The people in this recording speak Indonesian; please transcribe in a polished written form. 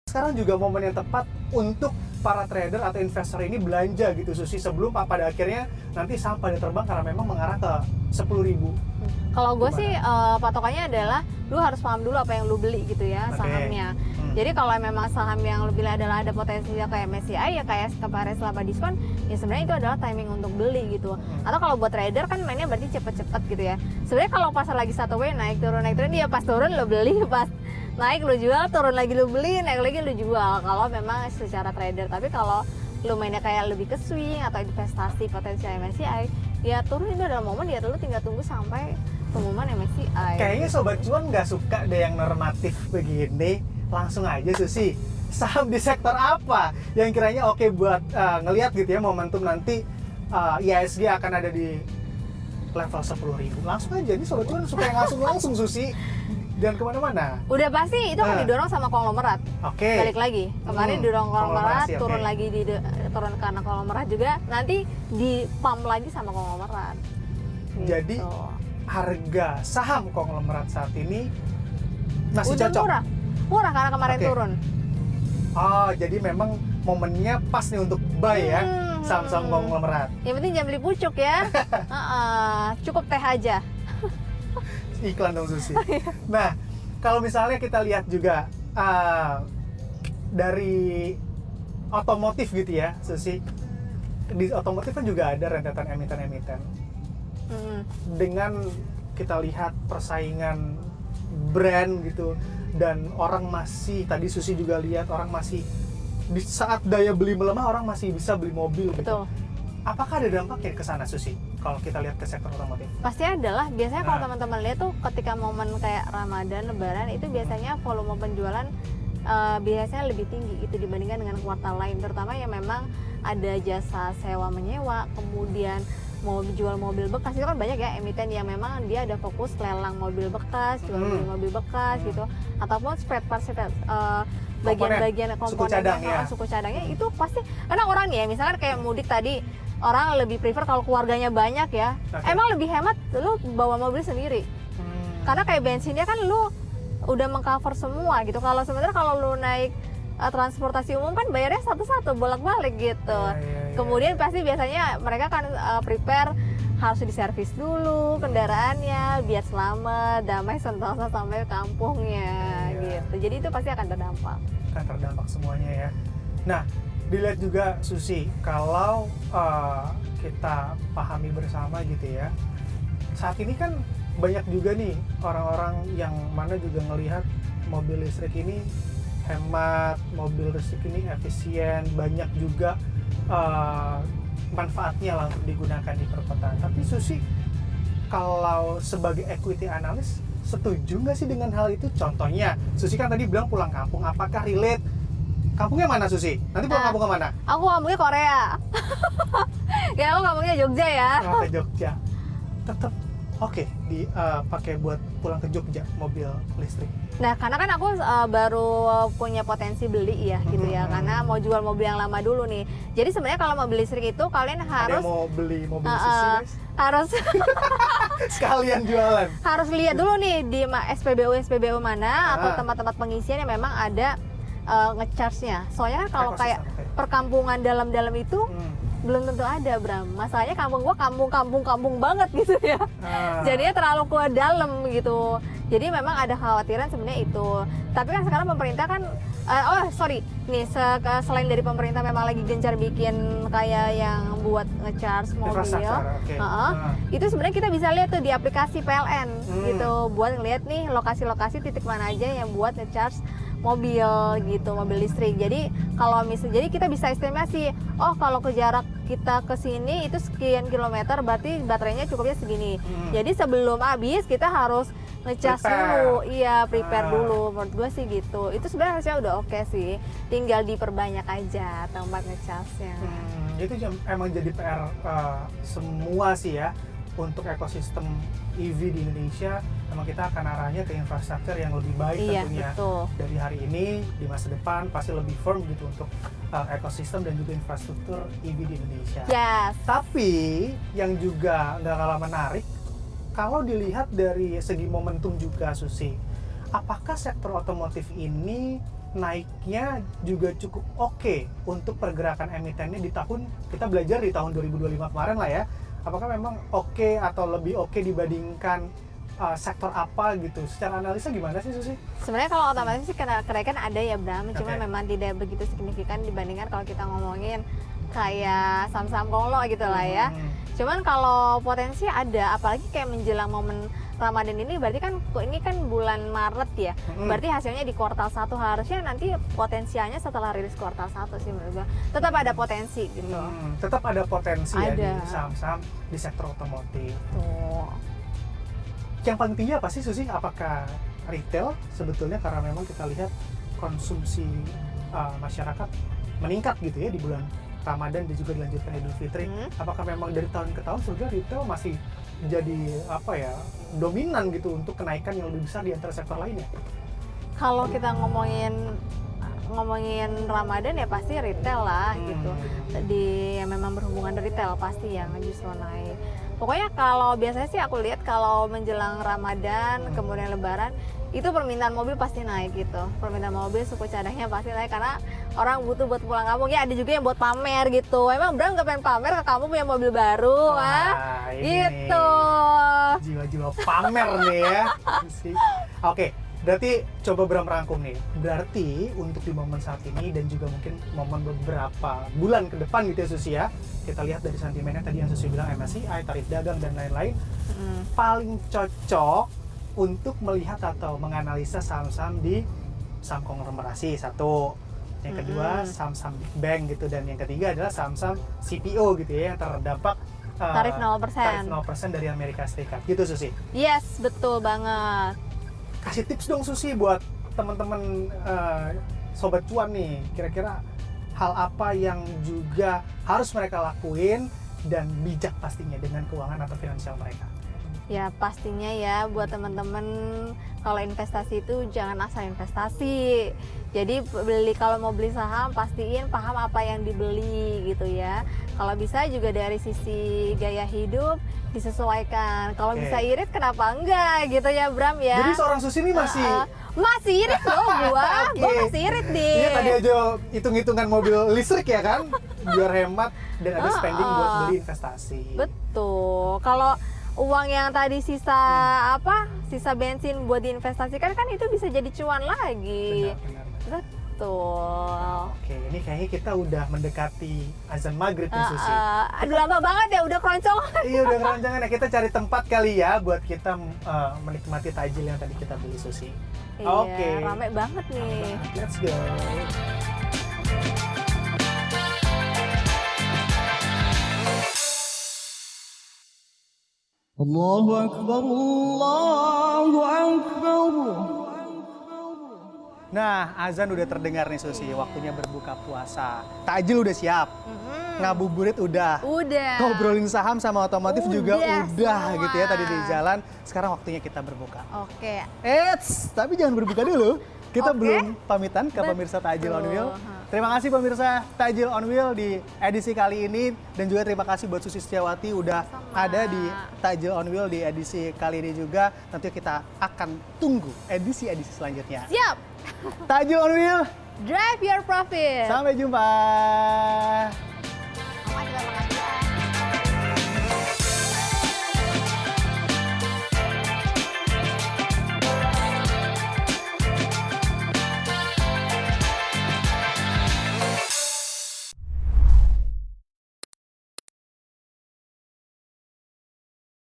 sekarang juga momen yang tepat untuk para trader atau investor ini belanja gitu Susi, sebelum pada akhirnya nanti saham pada terbang karena memang mengarah ke 10.000. Kalau gue sih patokannya adalah lu harus paham dulu apa yang lu beli gitu ya, sahamnya. Jadi kalau memang saham yang lu beli adalah ada potensinya kayak MSCI ya kayak kemarin selama diskon, ya sebenarnya itu adalah timing untuk beli gitu. Atau kalau buat trader kan mainnya berarti cepet-cepet gitu ya. Sebenarnya kalau pasar lagi satu way naik turun dia pas turun lu beli, pas naik lu jual, turun lagi lu beli, naik lagi lu jual. Kalau memang secara trader, tapi kalau lu mainnya kayak lebih ke swing atau investasi potensial MSCI, ya turun itu adalah momen ya lu tinggal tunggu sampai pengumuman MSCI. Kayaknya Sobat Cuan nggak suka deh yang normatif begini. Langsung aja Susi, saham di sektor apa yang kiranya oke buat ngelihat gitu ya momentum nanti IHSG akan ada di level 10.000. Langsung aja, ini Sobat Cuan suka yang langsung Susi. Jangan kemana-mana. Udah pasti itu akan didorong sama konglomerat. Balik lagi. Kemarin didorong konglomerat, turun lagi turun karena konglomerat juga. Nanti di pump lagi sama konglomerat. Jadi harga saham konglomerat saat ini masih udah cocok. Murah karena kemarin turun. Oh, jadi memang momennya pas nih untuk buy ya saham-saham konglomerat. Yang penting jangan beli pucuk ya. Cukup teh aja. Iklan dong Susi. Nah, kalau misalnya kita lihat juga dari otomotif gitu ya Susi, di otomotif kan juga ada rentetan emiten-emiten. Dengan kita lihat persaingan brand gitu, dan orang masih, tadi Susi juga lihat orang masih di saat daya beli melemah orang masih bisa beli mobil gitu. Betul. Apakah ada dampaknya ke sana Susi? Kalau kita lihat ke sektor otomotif? Pasti adalah. Biasanya kalau teman-teman lihat tuh ketika momen kayak Ramadan, Lebaran itu biasanya volume penjualan biasanya lebih tinggi itu dibandingkan dengan kuartal lain. Terutama yang memang ada jasa sewa menyewa, kemudian mau jual mobil bekas itu kan banyak ya emiten yang memang dia ada fokus lelang mobil bekas, jual beli mobil bekas gitu, ataupun spare parts bagian-bagian komponen suku cadangnya itu pasti. Karena orang nih ya misalkan kayak mudik tadi, orang lebih prefer kalau keluarganya banyak ya, emang lebih hemat lu bawa mobil sendiri. Karena kayak bensinnya kan lu udah mengcover semua gitu. Kalau sebenarnya kalau lu naik transportasi umum kan bayarnya satu-satu bolak-balik gitu. Kemudian pasti biasanya mereka kan prepare harus diservis dulu kendaraannya biar selamat, damai sentosa sampai kampungnya gitu. Jadi itu pasti akan terdampak. Akan terdampak semuanya ya. Nah, dilihat juga Susi, kalau kita pahami bersama gitu ya, saat ini kan banyak juga nih orang-orang yang mana juga ngelihat mobil listrik ini hemat, mobil listrik ini efisien, banyak juga manfaatnya lah untuk digunakan di perkotaan. Tapi Susi, kalau sebagai equity analyst, setuju nggak sih dengan hal itu? Contohnya, Susi kan tadi bilang pulang kampung, apakah relate? Kampungnya mana Susi? Nanti pulang kampung ke mana? Aku kampungnya Korea. Ya aku kampungnya Jogja ya. Oh, ke Jogja. Tetap oke, dipakai buat pulang ke Jogja mobil listrik. Nah, karena kan aku baru punya potensi beli ya gitu ya, karena mau jual mobil yang lama dulu nih. Jadi sebenarnya kalau mobil listrik itu kalian harus mau beli mobil Susi guys? Harus sekalian jualan. Harus lihat dulu nih di SPBU mana atau tempat-tempat pengisian yang memang ada ngecharge-nya. Soalnya kan kalau kayak perkampungan dalam-dalam itu belum tentu ada, Bram. Masalahnya kampung gua kampung banget gitu ya. Jadinya terlalu ke dalam gitu. Jadi memang ada khawatiran sebenarnya itu. Tapi kan sekarang pemerintah kan nih selain dari pemerintah memang lagi gencar bikin kayak yang buat ngecharge mobil. Itu sebenarnya kita bisa lihat tuh di aplikasi PLN gitu, buat ngeliat nih lokasi-lokasi titik mana aja yang buat ngecharge mobil gitu, mobil listrik. Jadi kalau misalnya, jadi kita bisa estimasi, oh kalau ke jarak kita ke sini itu sekian kilometer, berarti baterainya cukupnya segini. Jadi sebelum habis kita harus ngecas dulu, prepare dulu. Menurut gue sih gitu. Itu sebenarnya harusnya udah oke sih. Tinggal diperbanyak aja tempat ngecasnya. Itu emang jadi PR semua sih ya untuk ekosistem EV di Indonesia. Memang kita akan arahnya ke infrastruktur yang lebih baik tentunya. Betul. Dari hari ini di masa depan pasti lebih firm gitu untuk ekosistem dan juga infrastruktur EV di Indonesia. Yes. Tapi yang juga nggak kalah menarik, kalau dilihat dari segi momentum juga Susi, apakah sektor otomotif ini naiknya juga cukup oke untuk pergerakan emitennya di tahun, kita belajar di tahun 2025 kemarin lah ya. Apakah memang oke atau lebih oke dibandingkan sektor apa gitu? Secara analisa gimana sih Susi? Sebenarnya kalau otomatis sih kenaikan ada ya Bram, cuma Oke. memang tidak begitu signifikan dibandingkan kalau kita ngomongin kayak saham-saham konglo gitu lah ya. Cuman kalau potensi ada, apalagi kayak menjelang momen Ramadan ini, berarti kan ini kan bulan Maret ya. Berarti hasilnya di kuartal 1, harusnya nanti potensialnya setelah rilis kuartal 1 sih menurut gua. Tetap ada potensi gitu. Tetap ada potensi ya Ada. di saham-saham di sektor otomotif. Tuh. Yang paling tinggi apa sih Susi? Apakah retail sebetulnya, karena memang kita lihat konsumsi masyarakat meningkat gitu ya di bulan Ramadan dan juga dilanjutkan Idul Fitri. Apakah memang dari tahun ke tahun sebenarnya retail masih jadi apa ya, dominan gitu untuk kenaikan yang lebih besar di antara sektor lainnya? Kalau kita ngomongin Ramadan ya pasti retail lah gitu. Yang memang berhubungan retail pasti yang justru naik. Pokoknya kalau biasanya sih aku lihat kalau menjelang Ramadan kemudian Lebaran itu permintaan mobil pasti naik gitu. Permintaan mobil, suku cadangnya pasti naik karena orang butuh buat pulang kampung. Ya ada juga yang buat pamer gitu. Emang Bram nggak pengen pamer ke kamu punya mobil baru? Wah, ini gitu. nih, jiwa-jiwa pamer nih ya. Oke, berarti coba Bram rangkum nih. Berarti untuk di momen saat ini dan juga mungkin momen beberapa bulan ke depan gitu ya Susi ya, kita lihat dari sentimennya tadi yang Susi bilang MSCI, tarif dagang dan lain-lain, paling cocok untuk melihat atau menganalisa saham-saham di saham konglomerasi satu, yang kedua saham-saham big bank gitu, dan yang ketiga adalah saham-saham CPO gitu ya yang terdampak Tarif 0%. tarif 0% dari Amerika Serikat gitu Susi. Yes, betul banget. Kasih tips dong Susi buat teman-teman sobat cuan nih, kira-kira hal apa yang juga harus mereka lakuin dan bijak pastinya dengan keuangan atau finansial mereka. Ya pastinya ya buat teman-teman kalau investasi itu jangan asal investasi. Jadi kalau mau beli saham pastiin paham apa yang dibeli gitu ya. Kalau bisa juga dari sisi gaya hidup disesuaikan. Kalau bisa irit kenapa enggak gitu ya Bram ya. Jadi seorang Susi ini masih irit loh gua masih irit nih. Iya tadi aja hitung-hitungan mobil listrik ya kan, biar hemat dan ada spending buat beli investasi. Betul. Kalau uang yang tadi sisa sisa bensin buat diinvestasikan kan itu bisa jadi cuan lagi. Benar. Betul. Oke, ini kayaknya kita udah mendekati azan maghrib nih Susi. Aduh lama banget ya udah keroncong. Iya udah keroncongan ya, kita cari tempat kali ya buat kita menikmati tajil yang tadi kita beli Susi. Iya, Oke. rame banget nih. Let's go. Allahu Akbar, Allahu Akbar. Nah, azan udah terdengar nih Susi, waktunya berbuka puasa. Takjil udah siap, ngabuburit udah. Ngobrolin saham sama otomotif juga udah semua. gitu ya tadi di jalan. Sekarang waktunya kita berbuka. Oke. Eits, tapi jangan berbuka dulu. Kita belum pamitan ke pemirsa Takjil on Wheel. Terima kasih pemirsa Takjil on Wheel di edisi kali ini, dan juga terima kasih buat Susi Setiawati udah ada di Takjil on Wheel di edisi kali ini juga. Nanti kita akan tunggu edisi-edisi selanjutnya. Siap. Takjil on Wheel. Drive your profit. Sampai jumpa.